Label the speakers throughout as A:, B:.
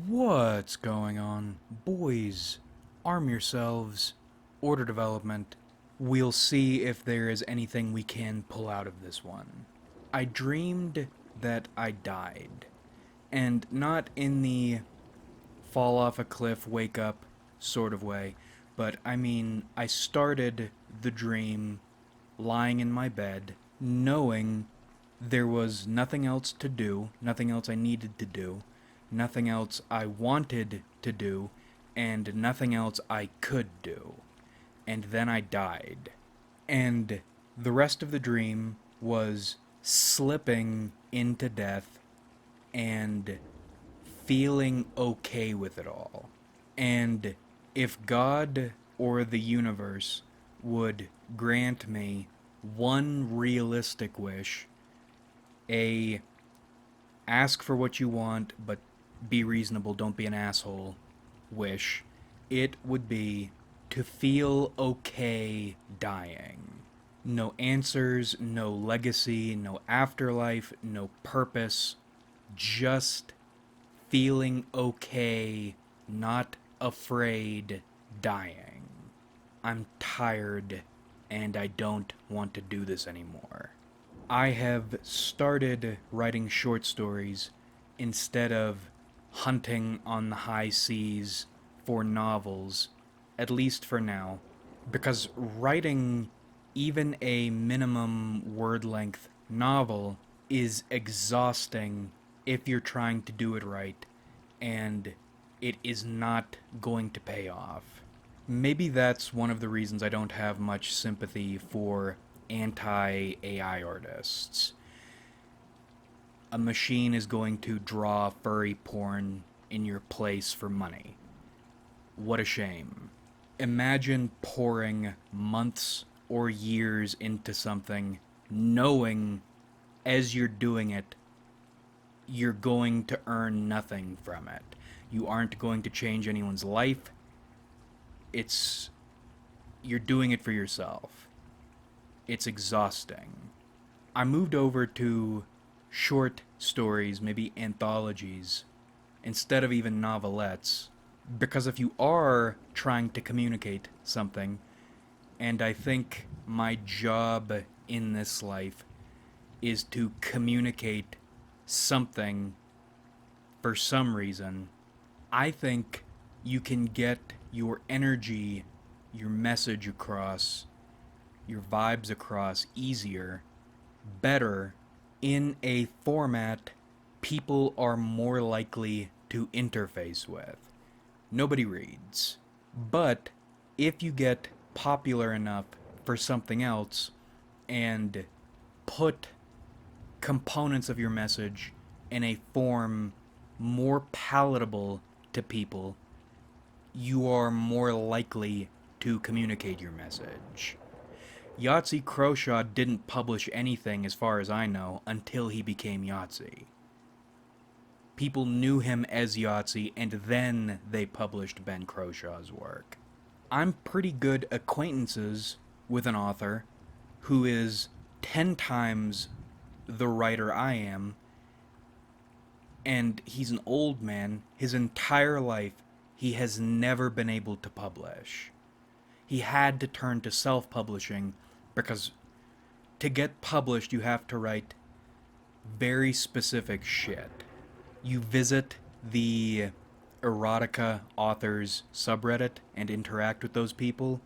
A: What's going on? Boys, arm yourselves. Order development. We'll see if there is anything we can pull out of this one. I dreamed that I died. And not in the fall off a cliff, wake up sort of way, but I mean, I started the dream lying in my bed, knowing there was nothing else to do, nothing else I needed to do, nothing else I wanted to do, and nothing else I could do. And then I died. And the rest of the dream was slipping into death and feeling okay with it all. And if God or the universe would grant me one realistic wish, a ask for what you want, but be reasonable, don't be an asshole wish, it would be to feel okay dying. No answers, no legacy, no afterlife, no purpose, just feeling okay, not afraid, dying. I'm tired and I don't want to do this anymore. I have started writing short stories instead of hunting on the high seas for novels, at least for now, because writing even a minimum word length novel is exhausting if you're trying to do it right, and it is not going to pay off. Maybe that's one of the reasons I don't have much sympathy for anti-AI artists. A machine is going to draw furry porn in your place for money. What a shame. Imagine pouring months or years into something, knowing as you're doing it, you're going to earn nothing from it. You aren't going to change anyone's life. You're doing it for yourself. It's exhausting. I moved over to short stories, maybe anthologies, instead of even novelettes, because if you are trying to communicate something, and I think my job in this life is to communicate something for some reason, I think you can get your energy, your message across, your vibes across easier, better, in a format people are more likely to interface with. Nobody reads. But if you get popular enough for something else and put components of your message in a form more palatable to people, you are more likely to communicate your message. Yahtzee Croshaw didn't publish anything, as far as I know, until he became Yahtzee. People knew him as Yahtzee, and then they published Ben Croshaw's work. I'm pretty good acquaintances with an author who is 10 times the writer I am, and he's an old man. His entire life, he has never been able to publish. He had to turn to self-publishing because to get published, you have to write very specific shit. You visit the erotica authors subreddit and interact with those people.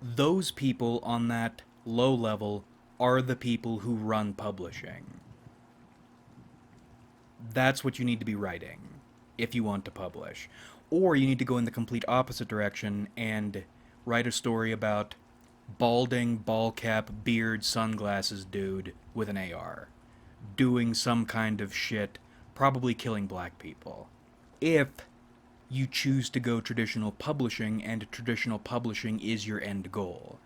A: Those people on that low level are the people who run publishing. That's what you need to be writing if you want to publish. Or you need to go in the complete opposite direction and write a story about balding, ball cap, beard, sunglasses dude with an AR doing some kind of shit, probably killing black people. If you choose to go traditional publishing, and traditional publishing is your end goal.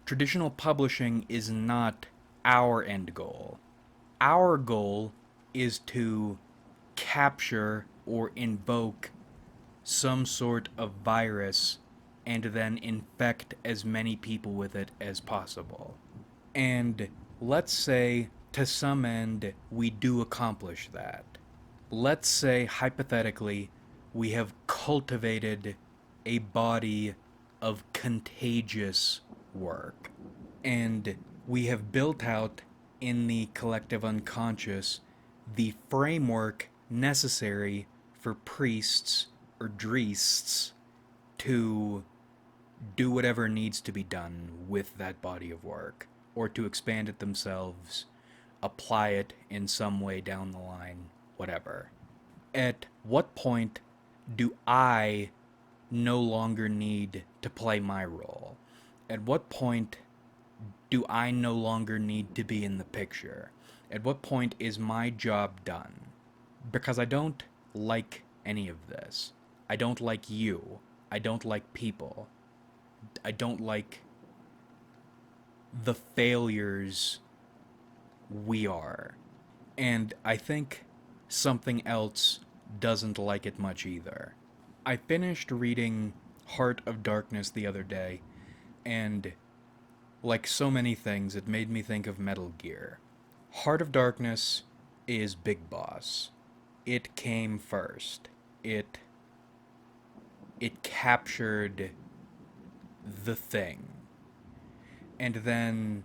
A: Traditional publishing is not our end goal. Our goal is to capture or invoke some sort of virus and then infect as many people with it as possible. And let's say, to some end, we do accomplish that. let's say, hypothetically, we have cultivated a body of contagious work, and we have built out in the collective unconscious the framework necessary for priests or driests to do whatever needs to be done with that body of work, or to expand it themselves, apply it in some way down the line, whatever. At what point do I no longer need to play my role? At what point do I no longer need to be in the picture? At what point is my job done? Because I don't like any of this. I don't like you. I don't like people. I don't like the failures we are. And I think something else doesn't like it much either. I finished reading Heart of Darkness the other day, and like so many things, it made me think of Metal Gear. Heart of Darkness is Big Boss. It came first. It captured the thing. And then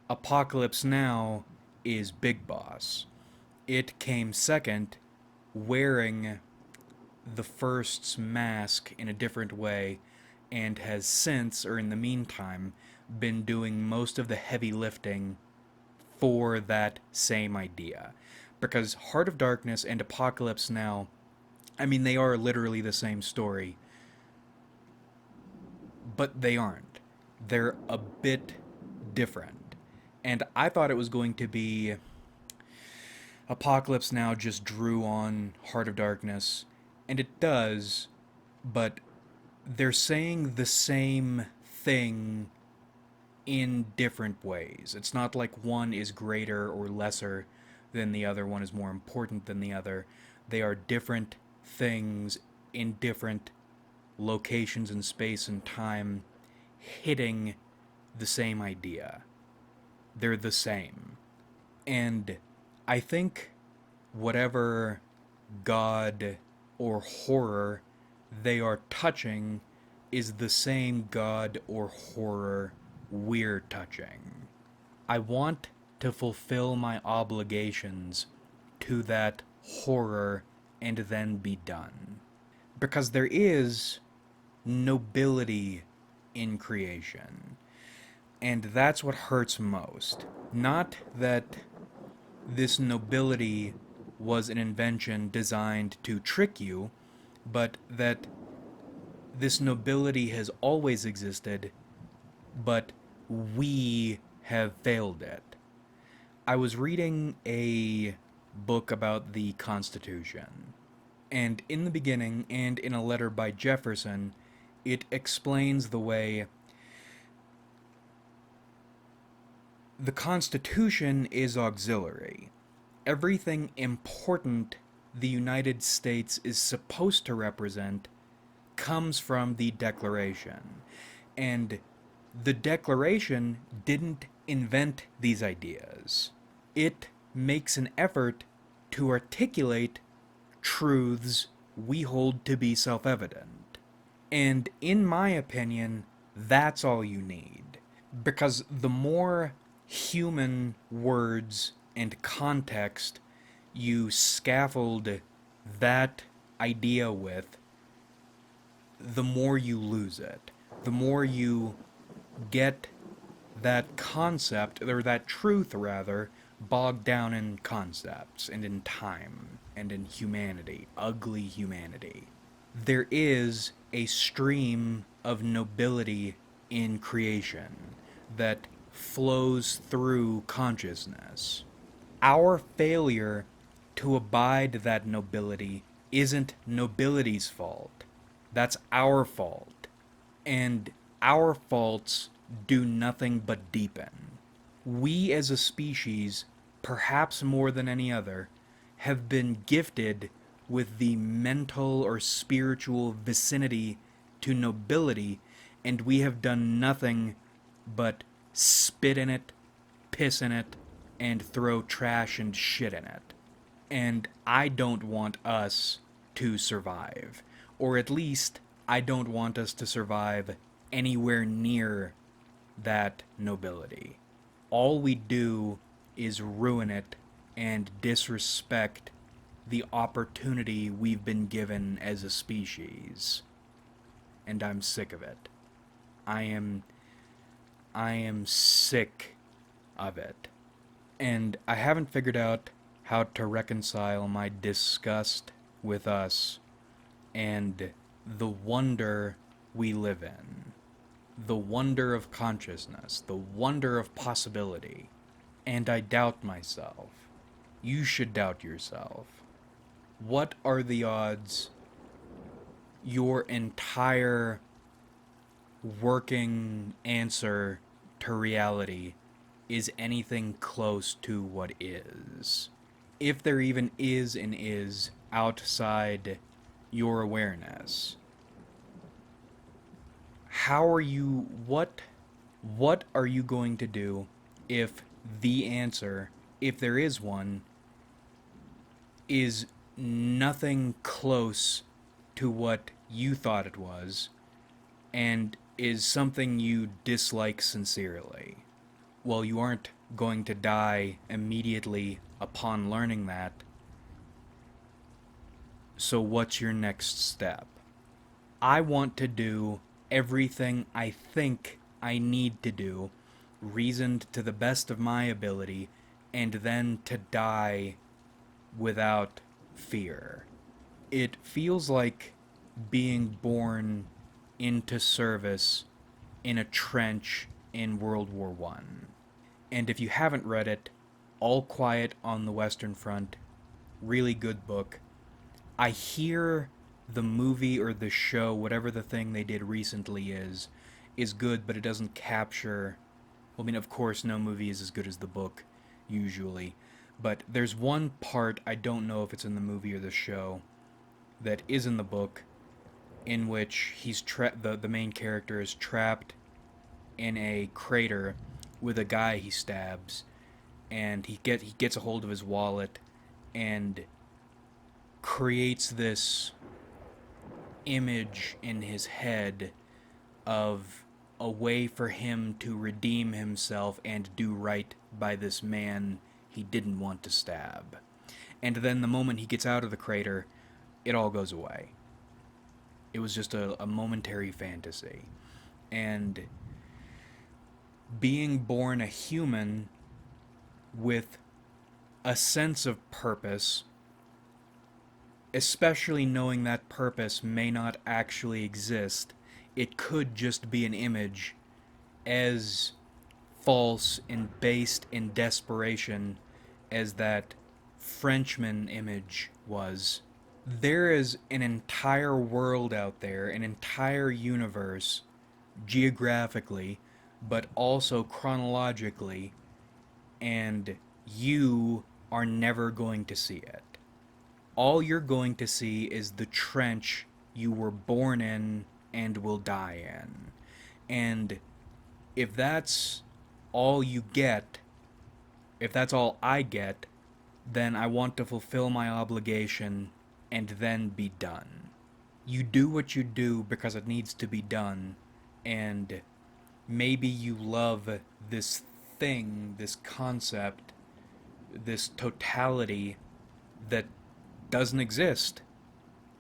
A: Apocalypse Now is Big Boss. It came second, wearing the first's mask in a different way, and has since, or in the meantime, been doing most of the heavy lifting for that same idea. Because Heart of Darkness and Apocalypse Now, I mean, they are literally the same story, but they aren't. They're a bit different. And I thought it was going to be Apocalypse Now just drew on Heart of Darkness, and it does, but they're saying the same thing in different ways. It's not like one is greater or lesser than the other, one is more important than the other. They are different things in different locations in space and time, hitting the same idea. They're the same. And I think whatever God or horror they are touching is the same God or horror we're touching. I want to fulfill my obligations to that horror and then be done. Because there is nobility in creation. And that's what hurts most. Not that this nobility was an invention designed to trick you, but that this nobility has always existed, but we have failed it. I was reading a book about the Constitution, and in the beginning, and in a letter by Jefferson, it explains the way the Constitution is auxiliary. Everything important the United States is supposed to represent comes from the Declaration. And the Declaration didn't invent these ideas. It makes an effort to articulate truths we hold to be self-evident. And in my opinion, that's all you need. Because the more human words and context you scaffold that idea with, the more you lose it. The more you get that concept, or that truth rather, bogged down in concepts and in time and in humanity, ugly humanity. There is a stream of nobility in creation that flows through consciousness. Our failure to abide that nobility isn't nobility's fault. That's our fault. And our faults do nothing but deepen. We as a species, perhaps more than any other, have been gifted with the mental or spiritual vicinity to nobility, and we have done nothing but spit in it, piss in it, and throw trash and shit in it. And I don't want us to survive. Or at least, I don't want us to survive anywhere near that nobility. All we do is ruin it and disrespect the opportunity we've been given as a species. And I'm sick of it. I am I am sick of it. And I haven't figured out how to reconcile my disgust with us and the wonder we live in. The wonder of consciousness, the wonder of possibility. And I doubt myself. You should doubt yourself. What are the odds your entire working answer to reality is anything close to what is? If there even is an is outside your awareness, how are you, what are you going to do if the answer, if there is one, is nothing close to what you thought it was and is something you dislike sincerely? Well, you aren't going to die immediately upon learning that. So what's your next step? I want to do everything I think I need to do, reasoned to the best of my ability, and then to die without fear. It feels like being born into service in a trench in World War One. And if you haven't read it, All Quiet on the Western Front, really good book. I hear the movie or the show, whatever the thing they did recently is good, but it doesn't capture... Well, I mean, of course, no movie is as good as the book, usually. But there's one part, I don't know if it's in the movie or the show, that is in the book, in which the main character is trapped in a crater with a guy he stabs, and he gets a hold of his wallet and creates this image in his head of a way for him to redeem himself and do right by this man he didn't want to stab. And then the moment he gets out of the crater, it all goes away. It was just a momentary fantasy. And being born a human with a sense of purpose, especially knowing that purpose may not actually exist, it could just be an image as false and based in desperation as that Frenchman image was. There is an entire world out there, an entire universe, geographically, but also chronologically, and you are never going to see it. All you're going to see is the trench you were born in and will die in. And if that's all you get, if that's all I get, then I want to fulfill my obligation and then be done. You do what you do because it needs to be done, and maybe you love this thing, this concept, this totality that doesn't exist.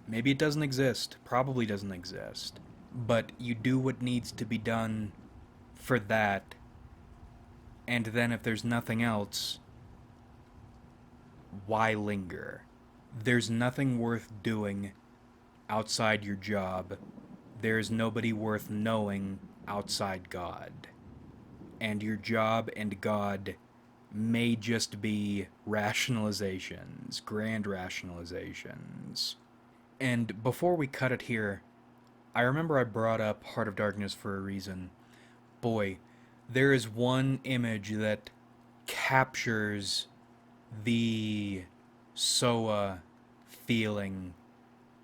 A: Maybe it doesn't exist, probably doesn't exist, but you do what needs to be done for that, and then if there's nothing else, why linger? There's nothing worth doing outside your job. There's nobody worth knowing outside God. And your job and God may just be rationalizations, grand rationalizations. And before we cut it here, I remember I brought up Heart of Darkness for a reason. Boy, there is one image that captures the Soa feeling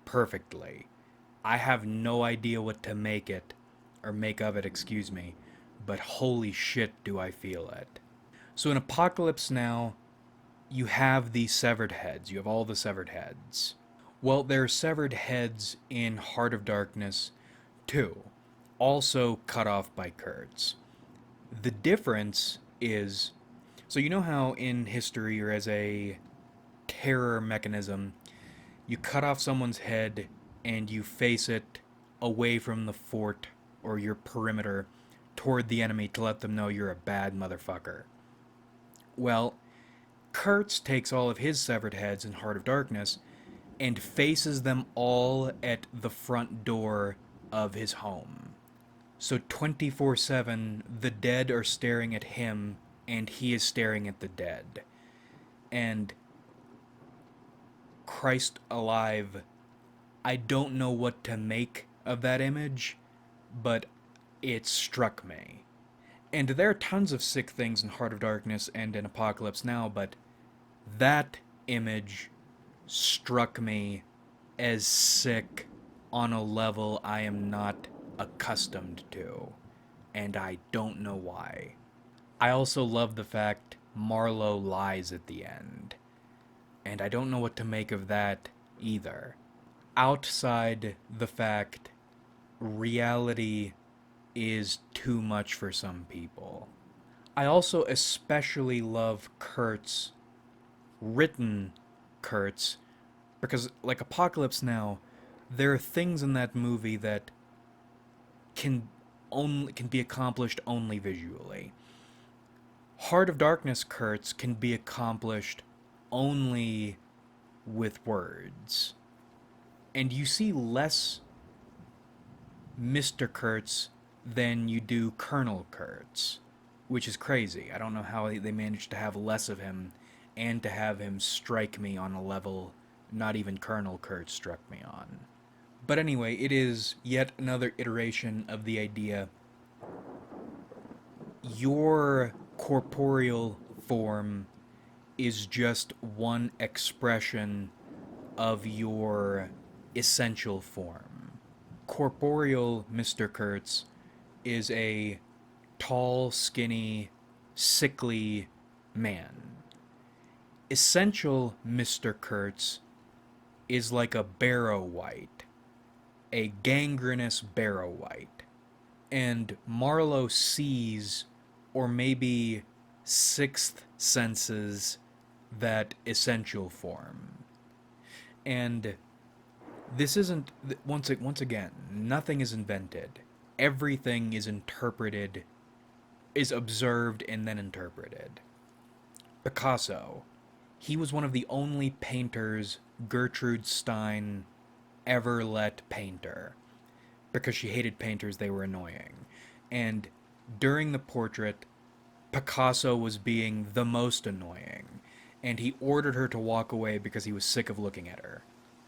A: perfectly. I have no idea what to make of it, excuse me, but holy shit do I feel it. So in Apocalypse Now, you have the severed heads. You have all the severed heads. Well, there are severed heads in Heart of Darkness too, also cut off by Kurtz. The difference is, so you know how in history or as a terror mechanism, you cut off someone's head and you face it away from the fort or your perimeter toward the enemy to let them know you're a bad motherfucker. Well, Kurtz takes all of his severed heads in Heart of Darkness and faces them all at the front door of his home. So 24/7, the dead are staring at him and he is staring at the dead. And Christ alive, I don't know what to make of that image, but it struck me. And there are tons of sick things in Heart of Darkness and in Apocalypse Now, but that image struck me as sick on a level I am not accustomed to, and I don't know why. I also love the fact Marlow lies at the end, and I don't know what to make of that either. Outside the fact reality is too much for some people. I also especially love Kurtz, written Kurtz, because like Apocalypse Now, there are things in that movie that can be accomplished only visually. Heart of Darkness Kurtz can be accomplished only with words. And you see less Mr. Kurtz than you do Colonel Kurtz, which is crazy. I don't know how they managed to have less of him and to have him strike me on a level not even Colonel Kurtz struck me on. But anyway, it is yet another iteration of the idea your corporeal form is just one expression of your essential form. Corporeal Mr. Kurtz is a tall, skinny, sickly man. Essential Mr. Kurtz is like a Barrow White, a gangrenous Barrow White. And Marlow sees, or maybe sixth senses, that essential form. And this isn't, once again, nothing is invented. Everything is interpreted, is observed and then interpreted. Picasso, he was one of the only painters Gertrude Stein ever let paint her, because she hated painters, they were annoying. And during the portrait, Picasso was being the most annoying, and he ordered her to walk away because he was sick of looking at her,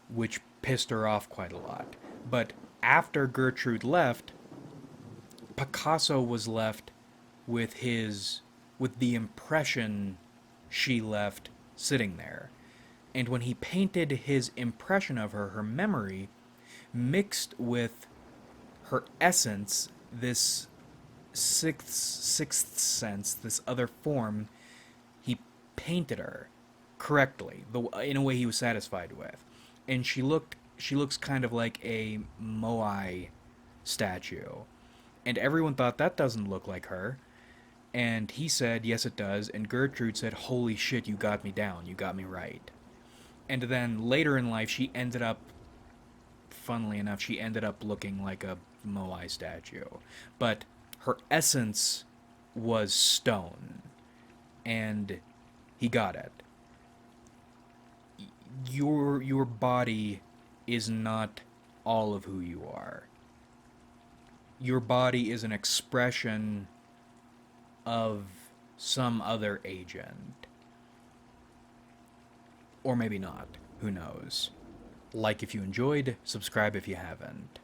A: which pissed her off quite a lot. But after Gertrude left, Picasso was left with the impression she left sitting there. And when he painted his impression of her, her memory, mixed with her essence, this sixth sense, this other form, he painted her correctly, in a way he was satisfied with. And she looks kind of like a Moai statue. And everyone thought, that doesn't look like her. And he said, yes it does. And Gertrude said, holy shit, you got me down, you got me right. And then later in life, funnily enough, she ended up looking like a Moai statue. But her essence was stone. And he got it. Your body is not all of who you are. Your body is an expression of some other agent. Or maybe not. Who knows? Like if you enjoyed, subscribe if you haven't.